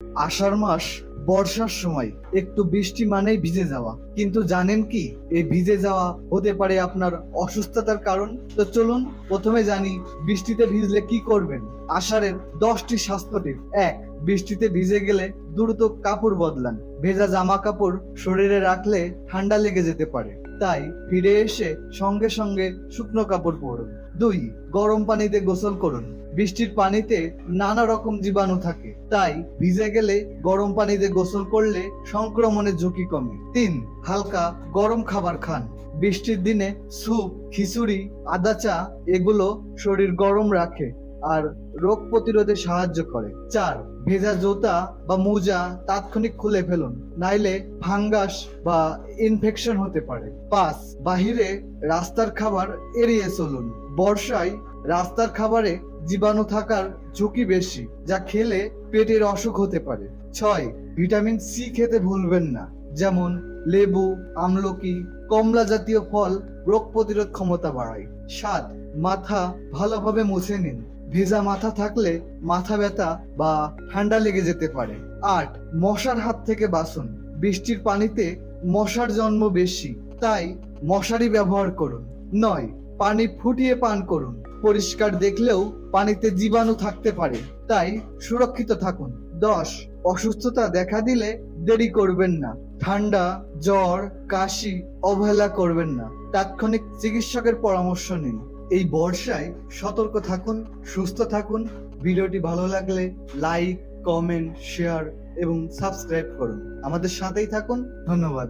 আষাঢ় মাস বর্ষার সময় একটু বৃষ্টি মানেই ভিজে যাওয়া, কিন্তু জানেন কি এই ভিজে যাওয়া হতে পারে আপনার অসুস্থতার কারণ? তো চলুন প্রথমে জানি বৃষ্টিতে ভিজলে কি করবেন। আষাঢ়ের 10টি স্বাস্থ্য টিপ। 1. বৃষ্টিতে ভিজে গেলে দ্রুত কাপড় বদলান। ভেজা জামা কাপড় শরীরে রাখলে ঠান্ডা লেগে যেতে পারে, তাই ফিরে এসে সঙ্গে সঙ্গে শুকনো কাপড় পরুন। 2. গরম পানিতে গোসল করুন। বৃষ্টির পানিতে নানা রকম জীবাণু থাকে, তাই ভিজে গেলে গরম পানিতে গোসল করলে সংক্রমণের ঝুঁকি কমে। 3. হালকা গরম খাবার খান। বৃষ্টির দিনে স্যুপ, খিচুড়ি, আদা চা এগুলো শরীর গরম রাখে আর রোগ প্রতিরোধে সাহায্য করে। 4. ভেজা জুতা বা মোজা তাৎক্ষণিক খুলে ফেলুন, নাইলে ফাঙ্গাস বা ইনফেকশন হতে পারে। 5. বাহিরে রাস্তার খাবার এড়িয়ে চলুন। বর্ষায় রাস্তার খাবারে জীবাণু থাকার ঝুঁকি বেশি, যা খেলে পেটের অসুখ হতে পারে। 6. ভিটামিন সি খেতে ভুলবেন না, যেমন লেবু, আমলকি, কমলা জাতীয় ফল রোগ প্রতিরোধ ক্ষমতা বাড়ায়। 7. মাথা ভালোভাবে মুছে নিন। ভেজা মাথা থাকলে মাথা ব্যথা বা ঠান্ডা লেগে যেতে পারে। 8. মশার হাত থেকে বাঁচুন। বৃষ্টির পানিতে মশার জন্ম বেশি, তাই মশারি ব্যবহার করুন। 9. পানি ফুটিয়ে পান করুন। পরিষ্কার দেখলেও পানিতে জীবাণু থাকতে পারে, তাই সুরক্ষিত থাকুন। 10. অসুস্থতা দেখা দিলে দেরি করবেন না। ঠান্ডা, জ্বর, কাশি অবহেলা করবেন না। তাৎক্ষণিক চিকিৎসকের পরামর্শ নিন। এই বর্ষায় সতর্ক থাকুন, সুস্থ থাকুন। ভিডিওটি ভালো লাগলে লাইক, কমেন্ট, শেয়ার এবং সাবস্ক্রাইব করুন। আমাদের সাথেই থাকুন। ধন্যবাদ।